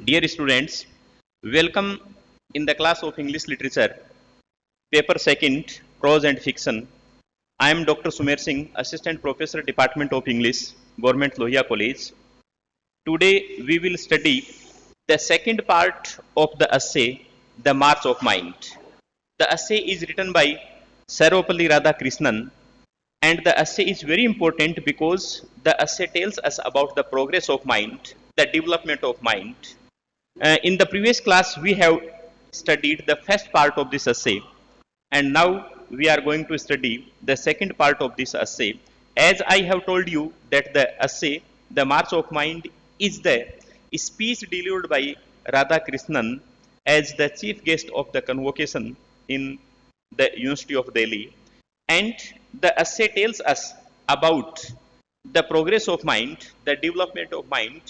Dear students, welcome in the class of English Literature, paper second, prose and fiction. I am Dr. Sumer Singh, Assistant Professor, Department of English, Government Lohia College. Today we will study the second part of the essay, The March of Mind. The essay is written by Sarvepalli Radhakrishnan, and the essay is very important because the essay tells us about the progress of mind, the development of mind. In the previous class, we have studied the first part of this essay, and now we are going to study the second part of this essay. As I have told you that the essay, The March of Mind, is the speech delivered by Radha Krishnan as the chief guest of the convocation in the University of Delhi. And the essay tells us about the progress of mind, the development of mind,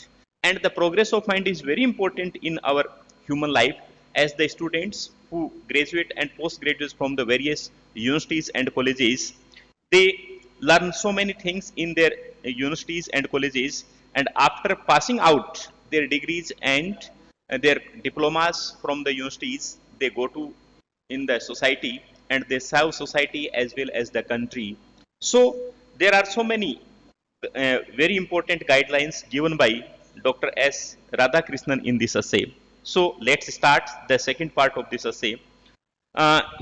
and the progress of mind is very important in our human life as the students who graduate and postgraduates from the various universities and colleges, they learn so many things in their universities and colleges, and after passing out their degrees and their diplomas from the universities, they go to in the society and they serve society as well as the country. So there are so many very important guidelines given by Dr. S. Radhakrishnan in this essay. So let's start the second part of this essay.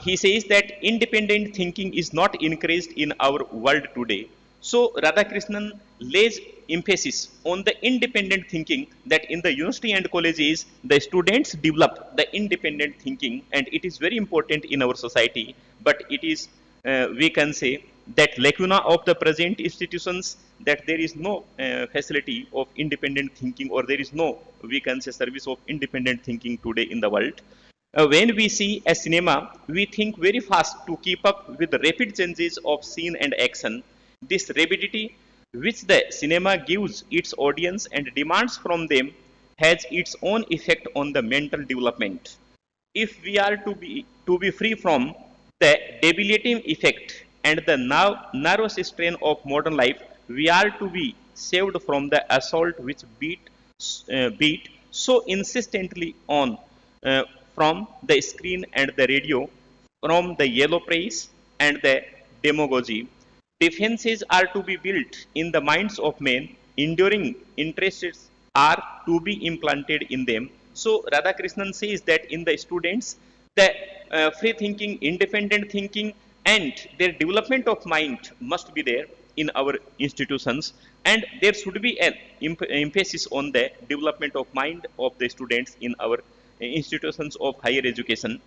He says that independent thinking is not encouraged in our world today. So Radhakrishnan lays emphasis on the independent thinking, that in the university and colleges the students develop the independent thinking, and it is very important in our society. But it is we can say that lacuna of the present institutions, that there is no facility of independent thinking, or there is no, we can say, service of independent thinking today in the world. When we see a cinema, we think very fast to keep up with the rapid changes of scene and action. This rapidity which the cinema gives its audience and demands from them has its own effect on the mental development. If we are to be free from the debilitating effect and the nervous strain of modern life, we are to be saved from the assault which beat so insistently on uh, from the screen and the radio, from the yellow press and the demagogy. Defenses are to be built in the minds of men, enduring interests are to be implanted in them. So Radhakrishnan says that in the students, the free thinking, independent thinking, and their development of mind must be there in our institutions, and there should be an emphasis on the development of mind of the students in our institutions of higher education.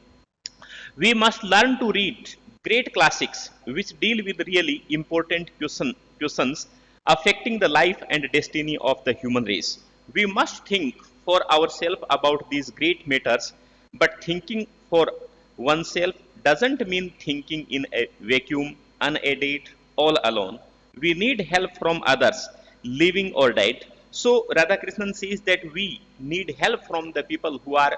We must learn to read great classics which deal with really important questions affecting the life and destiny of the human race. We must think for ourselves about these great matters, but thinking for oneself doesn't mean thinking in a vacuum, unaided, all alone. We need help from others, living or dead. So Radhakrishnan says that we need help from the people who are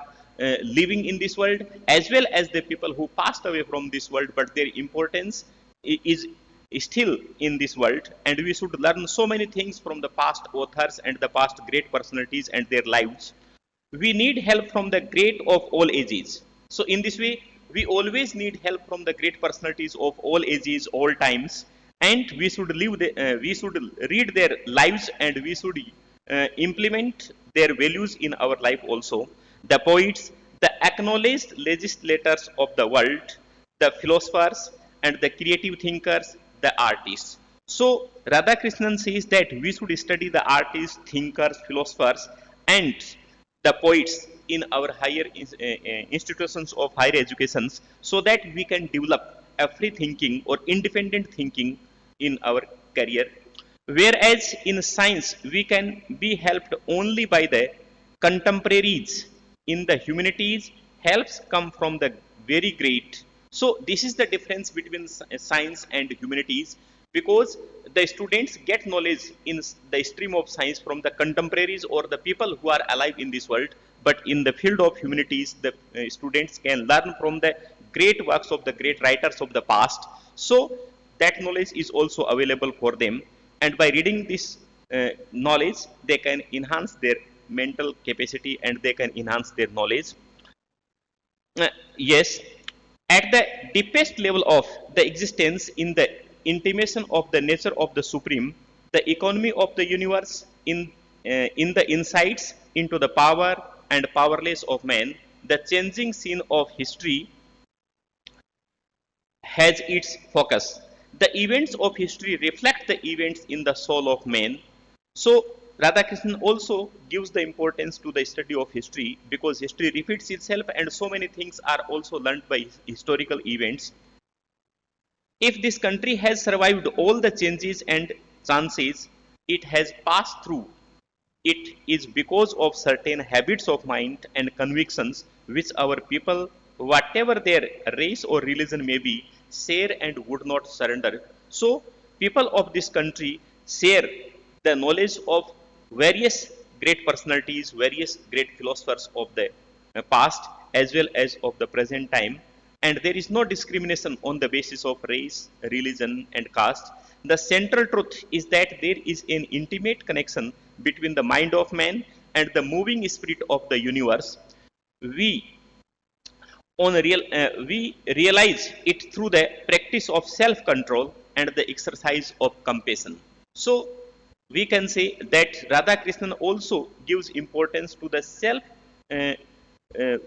living in this world as well as the people who passed away from this world, but their importance is still in this world, and we should learn so many things from the past authors and the past great personalities and their lives. We need help from the great of all ages. So in this way, we always need help from the great personalities of all ages, all times, and we should read their lives, and we should implement their values in our life also. The poets, the acknowledged legislators of the world, the philosophers, and the creative thinkers, the artists. So Radhakrishnan says that we should study the artists, thinkers, philosophers, and the poets in our higher institutions of higher educations, so that we can develop a free thinking or independent thinking in our career. Whereas in science, we can be helped only by the contemporaries. In the humanities, helps come from the very great. So this is the difference between science and humanities, because the students get knowledge in the stream of science from the contemporaries or the people who are alive in this world, but in the field of humanities the students can learn from the great works of the great writers of the past. So that knowledge is also available for them, and by reading this knowledge they can enhance their mental capacity and they can enhance their knowledge. Yes, at the deepest level of the existence, in the intimation of the nature of the supreme, the economy of the universe, in the insights into the power and powerless of man, the changing scene of history has its focus. The events of history reflect the events in the soul of man. So, Radhakrishnan also gives the importance to the study of history because history repeats itself and so many things are also learned by historical events. If this country has survived all the changes and chances it has passed through, it is because of certain habits of mind and convictions which our people, whatever their race or religion may be, share and would not surrender. So, people of this country share the knowledge of various great personalities, various great philosophers of the past as well as of the present time, and there is no discrimination on the basis of race, religion, and caste. The central truth is that there is an intimate connection between the mind of man and the moving spirit of the universe. We we realize it through the practice of self-control and the exercise of compassion. So we can say that Radhakrishnan also gives importance to the uh, uh,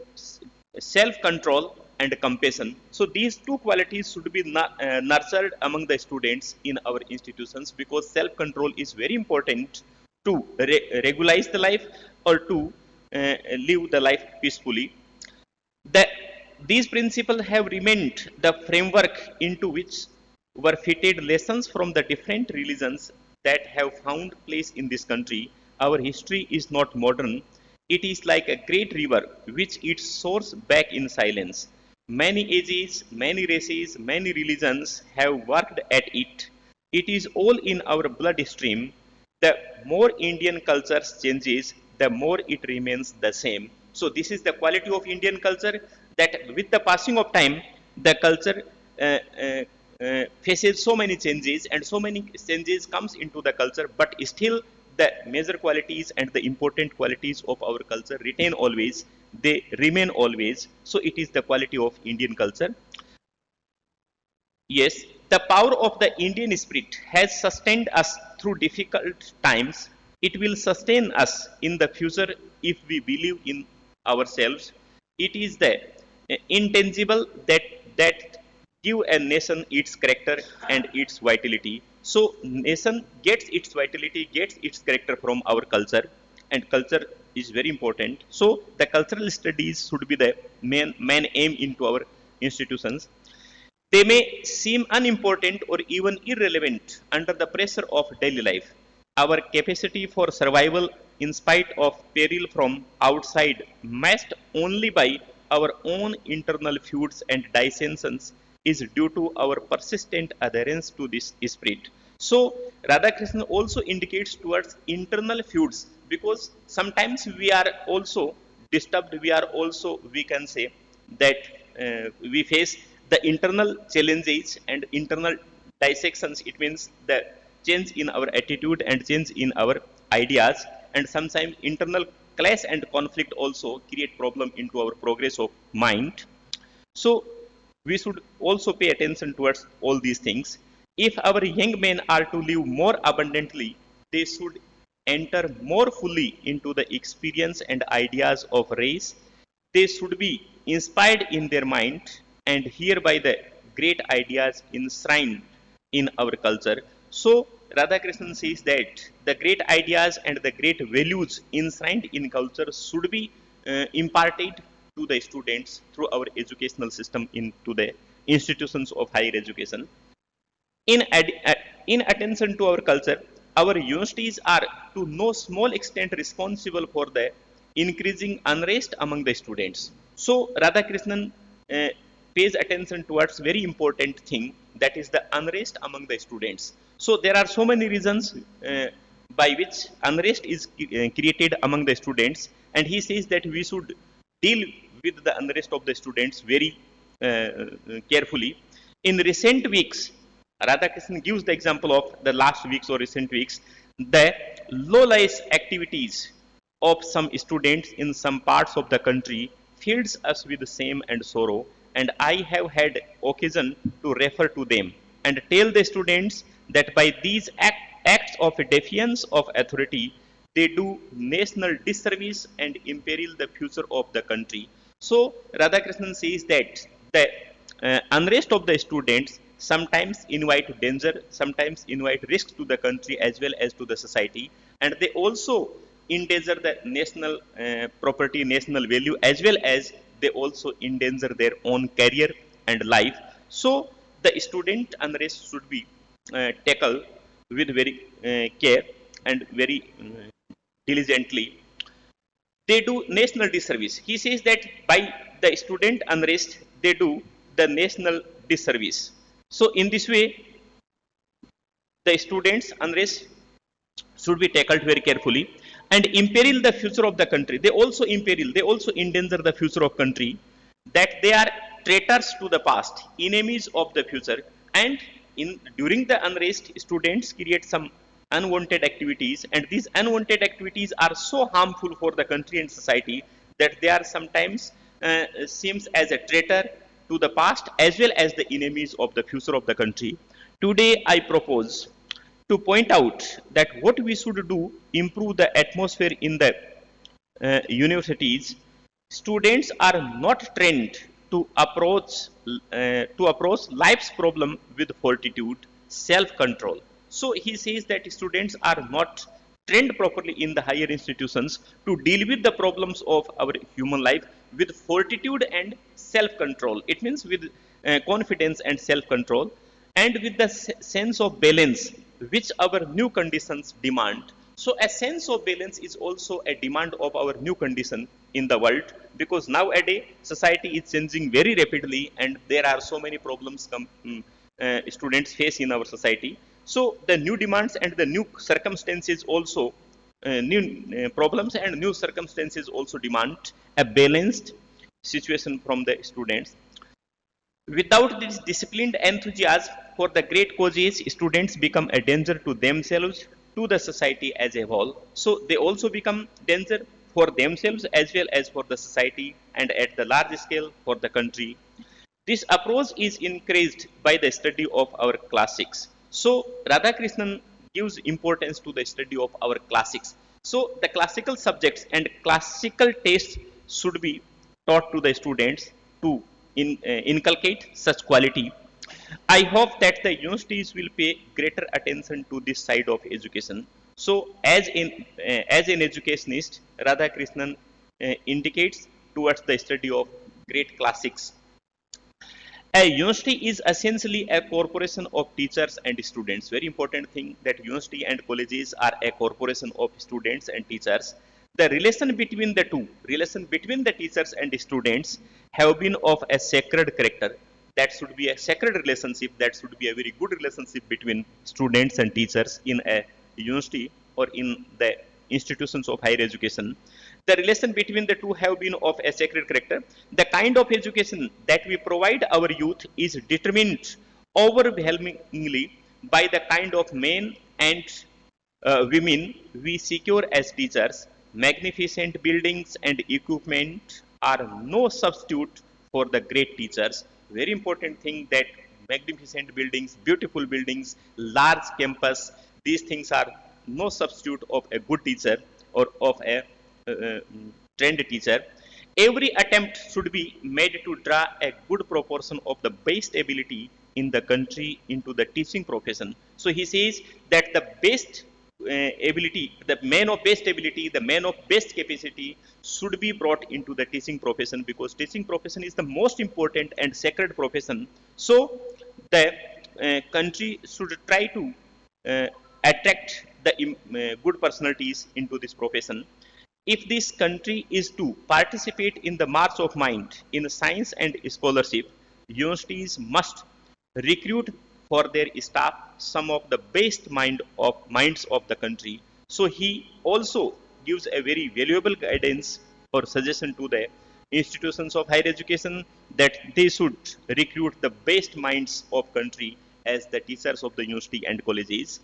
self-control and compassion. So these two qualities should be nurtured among the students in our institutions because self-control is very important to regularize the life or to live the life peacefully. The, these principles have remained the framework into which were fitted lessons from the different religions that have found place in this country. Our history is not modern. It is like a great river which its source back in silence. Many ages, many races, many religions have worked at it. It is all in our bloodstream. The more Indian culture changes, the more it remains the same. So this is the quality of Indian culture that with the passing of time, the culture faces so many changes and so many changes comes into the culture, but still the major qualities and the important qualities of our culture retain always. They remain always. So it is the quality of Indian culture. Yes, the power of the Indian spirit has sustained us through difficult times. It will sustain us in the future if we believe in ourselves. It is the intangible that give a nation its character and its vitality. So nation gets its vitality, gets its character from our culture, and culture is very important. So the cultural studies should be the main aim into our institutions. They may seem unimportant or even irrelevant under the pressure of daily life. Our capacity for survival, in spite of peril from outside, matched only by our own internal feuds and dissensions, is due to our persistent adherence to this spirit. So, Radhakrishnan also indicates towards internal feuds because sometimes we are also disturbed, we are also, we can say, that we face the internal challenges and internal dissections. It means the change in our attitude and change in our ideas, and sometimes internal clash and conflict also create problem into our progress of mind. So we should also pay attention towards all these things. If our young men are to live more abundantly, they should enter more fully into the experience and ideas of race. They should be inspired in their mind and hereby the great ideas enshrined in our culture. So Radhakrishnan says that the great ideas and the great values enshrined in culture should be imparted to the students through our educational system into the institutions of higher education. In attention to our culture, our universities are to no small extent responsible for the increasing unrest among the students. So Radhakrishnan uh, pays attention towards very important thing, that is the unrest among the students. So there are so many reasons by which unrest is created among the students, and he says that we should deal with the unrest of the students very carefully. In recent weeks, Radhakrishnan gives the example of the last weeks or recent weeks, the low-lies activities of some students in some parts of the country fills us with shame and sorrow, and I have had occasion to refer to them and tell the students that by these acts of defiance of authority, they do national disservice and imperil the future of the country. So Radhakrishnan says that the unrest of the students sometimes invite danger, sometimes invite risks to the country as well as to the society, and they also endanger the national property, national value, as well as they also endanger their own career and life. So the student unrest should be tackled with very care and very diligently. They do national disservice. He says that by the student unrest, they do the national disservice. So in this way, the students unrest should be tackled very carefully and imperil the future of the country. They also imperil, they also endanger the future of country, that they are traitors to the past, enemies of the future, and in during the unrest, students create some unwanted activities, and these unwanted activities are so harmful for the country and society that they are sometimes seems as a traitor to the past as well as the enemies of the future of the country. Today, I propose to point out that what we should do improve the atmosphere in the universities. Students are not trained to approach life's problem with fortitude, self control. So he says that students are not trained properly in the higher institutions to deal with the problems of our human life with fortitude and self control. It means with confidence and self control, and with the sense of balance which our new conditions demand. So a sense of balance is also a demand of our new condition in the world, because nowadays society is changing very rapidly and there are so many problems students face in our society. So the new demands and the new circumstances also, new problems and new circumstances also demand a balanced situation from the students. Without this disciplined enthusiasm for the great causes, students become a danger to themselves, to the society as a whole. So they also become danger for themselves as well as for the society and at the large scale for the country. This approach is encouraged by the study of our classics. So Radhakrishnan gives importance to the study of our classics. So the classical subjects and classical tastes should be taught to the students to inculcate such quality. I hope that the universities will pay greater attention to this side of education. So, as an educationist, Radhakrishnan indicates towards the study of great classics. A university is essentially a corporation of teachers and students. Very important thing that university and colleges are a corporation of students and teachers. The relation between the teachers and students have been of a sacred character. That should be a sacred relationship. That should be a very good relationship between students and teachers in a university or in the institutions of higher education. The relation between the two have been of a sacred character. The kind of education that we provide our youth is determined overwhelmingly by the kind of men and women we secure as teachers. Magnificent buildings and equipment are no substitute for the great teachers. Very important thing that magnificent buildings, beautiful buildings, large campus, these things are no substitute of a good teacher or of a uh, trained teacher. Every attempt should be made to draw a good proportion of the best ability in the country into the teaching profession. So he says that the best ability, the man of best ability, the man of best capacity should be brought into the teaching profession, because teaching profession is the most important and sacred profession. So the country should try to uh, attract the good personalities into this profession. If this country is to participate in the march of mind in science and scholarship, universities must recruit for their staff some of the best minds of the country. So he also gives a very valuable guidance or suggestion to the institutions of higher education that they should recruit the best minds of country as the teachers of the university and colleges.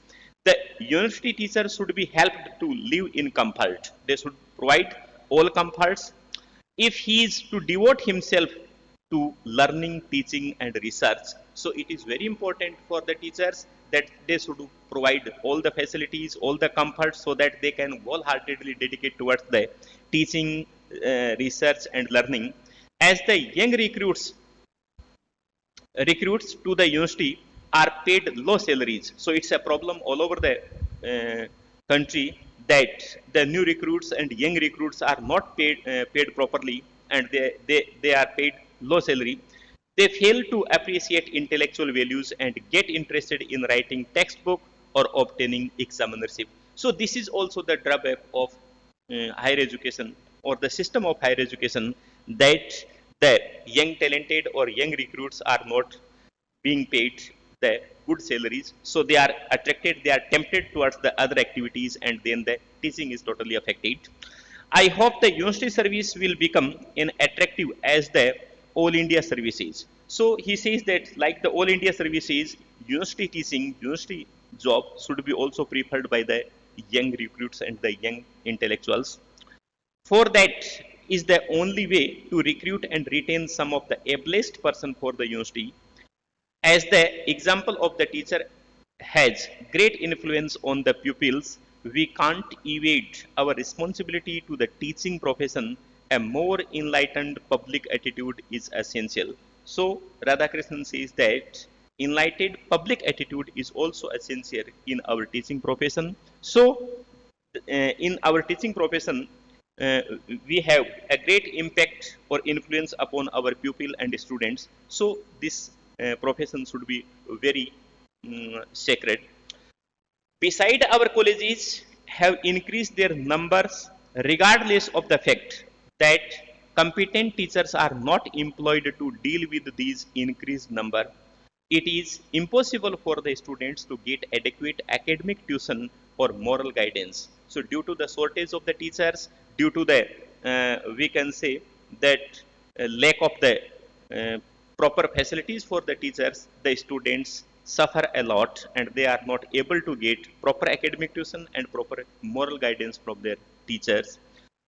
The university teachers should be helped to live in comfort. They should provide all comforts. If he is to devote himself to learning, teaching and research, so it is very important for the teachers that they should provide all the facilities, all the comforts so that they can wholeheartedly dedicate towards the teaching, research and learning. As the young recruits to the university are paid low salaries. So it's a problem all over the country that the new recruits and young recruits are not paid properly, and they are paid low salary. They fail to appreciate intellectual values and get interested in writing textbook or obtaining examinership. So this is also the drawback of higher education or the system of higher education, that the young talented or young recruits are not being paid the good salaries, so they are attracted, they are tempted towards the other activities, and then the teaching is totally affected. I hope the university service will become an attractive as the all India services. So he says that like the all India services, university teaching, university job should be also preferred by the young recruits and the young intellectuals. For that is the only way to recruit and retain some of the ablest person for the university. As the example of the teacher has great influence on the pupils, we can't evade our responsibility to the teaching profession. A more enlightened public attitude is essential. So, Radhakrishnan says that enlightened public attitude is also essential in our teaching profession. So, in our teaching profession, uh, we have a great impact or influence upon our pupil and students. So this profession should be very sacred. Beside, our colleges have increased their numbers regardless of the fact that competent teachers are not employed to deal with these increased number. It is impossible for the students to get adequate academic tuition or moral guidance. So due to the shortage of the teachers, due to the we can say that lack of the uh, proper facilities for the teachers, the students suffer a lot and they are not able to get proper academic tuition and proper moral guidance from their teachers.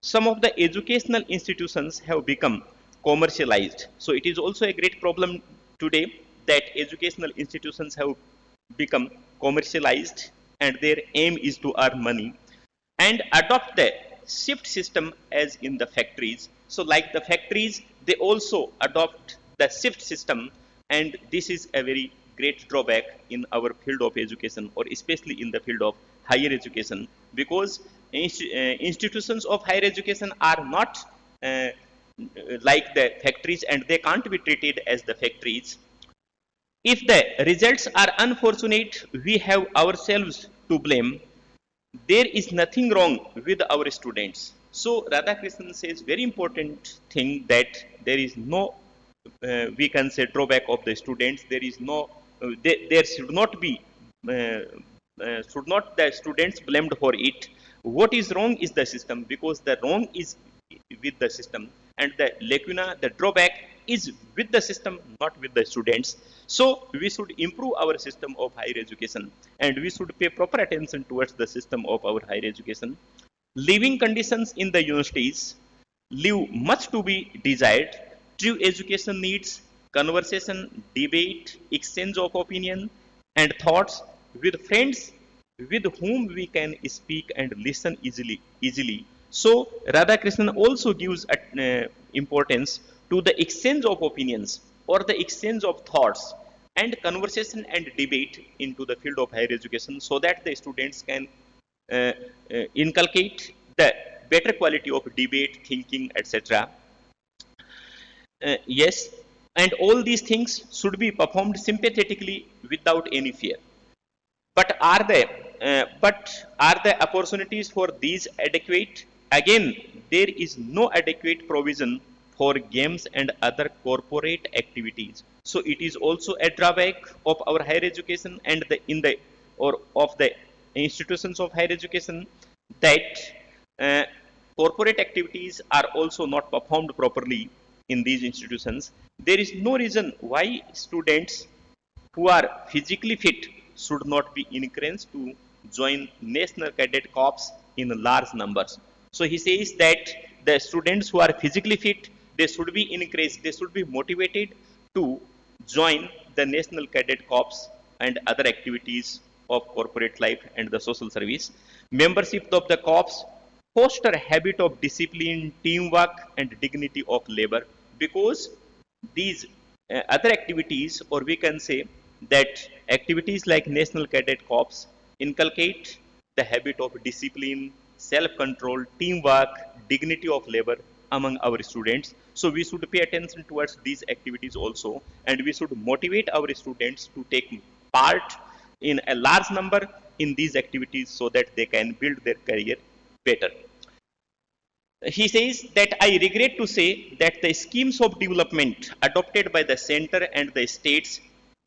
Some of the educational institutions have become commercialized. So it is also a great problem today that educational institutions have become commercialized and their aim is to earn money and adopt the shift system as in the factories. So like the factories, they also adopt the shift system, and this is a very great drawback in our field of education or especially in the field of higher education, because institutions of higher education are not uh, like the factories and they can't be treated as the factories. If the results are unfortunate, we have ourselves to blame. There is nothing wrong with our students. So Radhakrishnan says very important thing that there is no we can say drawback of the students. There is no there should not be uh, should not the students blamed for it. What is wrong is the system, because the wrong is with the system and the lacuna, the drawback is with the system, not with the students. So we should improve our system of higher education and we should pay proper attention towards the system of our higher education. Living conditions in the universities leave much to be desired. True education needs conversation, debate, exchange of opinion and thoughts with friends with whom we can speak and listen easily. So Radhakrishnan also gives importance to the exchange of opinions or the exchange of thoughts and conversation and debate into the field of higher education, so that the students can uh, inculcate the better quality of debate, thinking, etc. Yes, and all these things should be performed sympathetically without any fear. But are the opportunities for these adequate? Again, there is no adequate provision for games and other corporate activities. So it is also a drawback of our higher education and the in the or of the institutions of higher education, that uh, corporate activities are also not performed properly in these institutions. There is no reason why students who are physically fit should not be encouraged to join National Cadet Corps in large numbers. So he says that the students who are physically fit, they should be encouraged, they should be motivated to join the National Cadet Corps and other activities of corporate life and the social service. Membership of the corps foster a habit of discipline, teamwork, and dignity of labor, because these other activities, or we can say that activities like National Cadet Corps inculcate the habit of discipline, self-control, teamwork, dignity of labor among our students. So we should pay attention towards these activities also, and we should motivate our students to take part in a large number in these activities so that they can build their career better. He says that I regret to say that the schemes of development adopted by the center and the states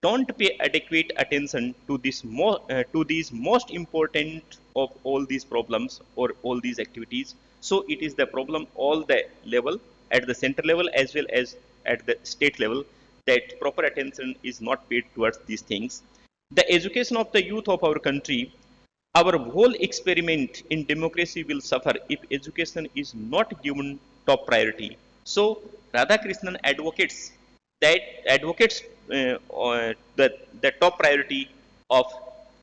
don't pay adequate attention to to these most important of all these problems or all these activities. So it is the problem all the level, at the center level as well as at the state level, that proper attention is not paid towards these things. The education of the youth of our country, our whole experiment in democracy will suffer if education is not given top priority. So Radhakrishnan that advocates the top priority of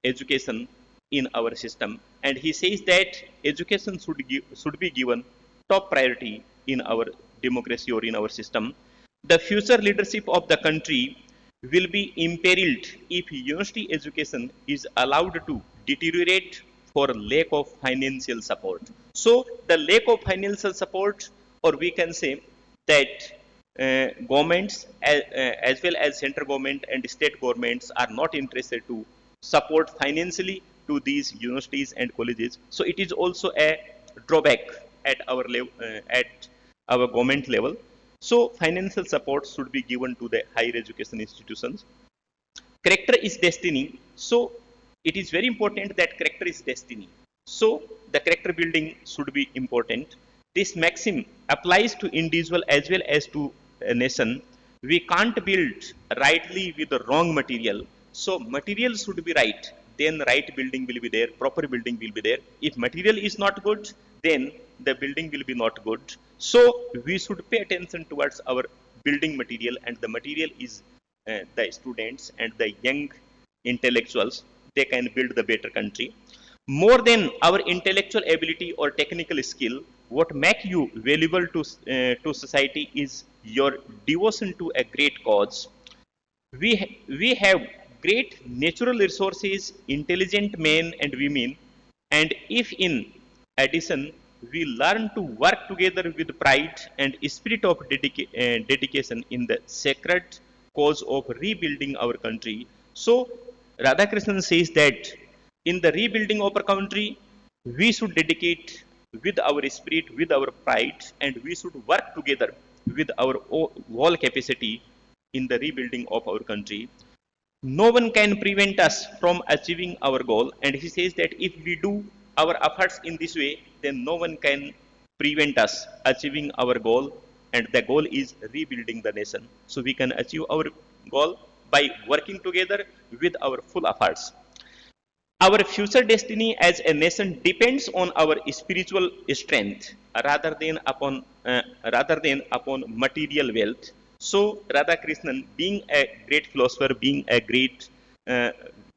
education in our system, and he says that education should be given top priority in our democracy or in our system. The future leadership of the country will be imperiled if university education is allowed to deteriorate for lack of financial support. So the lack of financial support, or we can say that governments as well as central government and state governments are not interested to support financially to these universities and colleges. So it is also a drawback at our level, at our government level. So financial support should be given to the higher education institutions. Character is destiny. So it is very important that character is destiny. So the character building should be important. This maxim applies to individual as well as to a nation. We can't build rightly with the wrong material. So material should be right, then right building will be there, proper building will be there. If material is not good, then the building will be not good. So we should pay attention towards our building material, and the material is the students and the young intellectuals. They can build the better country. More than our intellectual ability or technical skill, what make you valuable to society is your devotion to a great cause. We have great natural resources, intelligent men and women, and if in addition we learn to work together with pride and spirit of dedication in the sacred cause of rebuilding our country. So Radhakrishnan says that in the rebuilding of our country, we should dedicate with our spirit, with our pride, and we should work together with our whole capacity in the rebuilding of our country. No one can prevent us from achieving our goal, and he says that if we do our efforts in this way, then no one can prevent us achieving our goal, and the goal is rebuilding the nation. So we can achieve our goal by working together with our full efforts. Our future destiny as a nation depends on our spiritual strength rather than upon material wealth. So Radhakrishnan, being a great philosopher, being a great uh,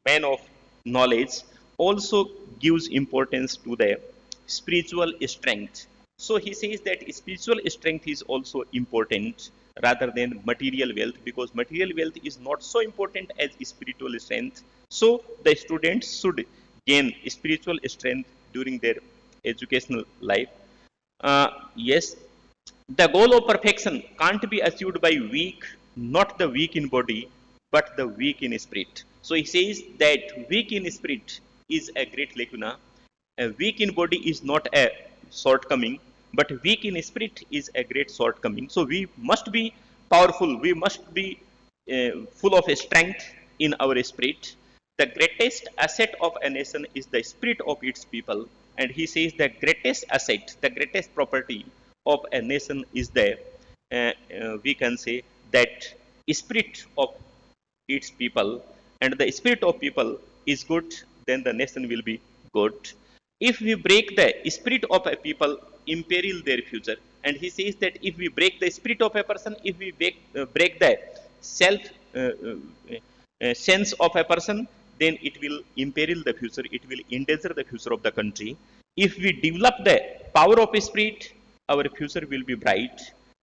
man of knowledge, also gives importance to the spiritual strength. So he says that spiritual strength is also important rather than material wealth, because material wealth is not so important as spiritual strength. So the students should gain spiritual strength during their educational life. Yes, the goal of perfection can't be achieved by weak, not the weak in body, but the weak in spirit. So he says that weak in spirit is a great lacuna. A weak in body is not a shortcoming, but weak in spirit is a great shortcoming. So we must be powerful. We must be full of strength in our spirit. The greatest asset of a nation is the spirit of its people. And he says the greatest asset, the greatest property of a nation is the, we can say, that spirit of its people. And the spirit of people is good, then the nation will be good. if we break the spirit of a people, imperil their future. And he says that if we break the spirit of a person, if we break the self sense of a person, then it will imperil the future, it will endanger the future of the country. If we develop the power of spirit, our future will be bright.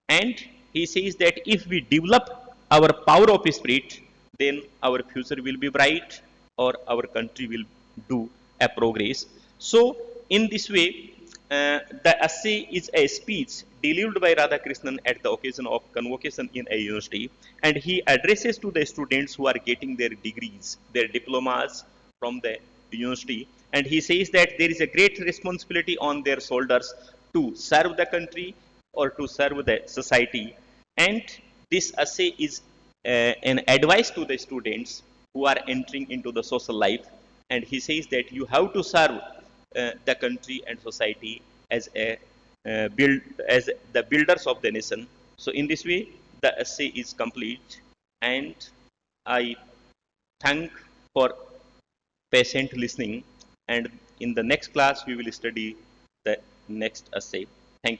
And he says that if we develop our power of spirit, then our future will be bright, or our country will do a progress. So in this way, the essay is a speech delivered by Radhakrishnan at the occasion of convocation in a university, and he addresses to the students who are getting their degrees, their diplomas from the university. And he says that there is a great responsibility on their shoulders to serve the country or to serve the society. And this essay is an advice to the students who are entering into the social life. And he says that you have to serve the country and society as a build as the builders of the nation. So in this way, the essay is complete, and I thank for patient listening. And in the next class, we will study the next essay.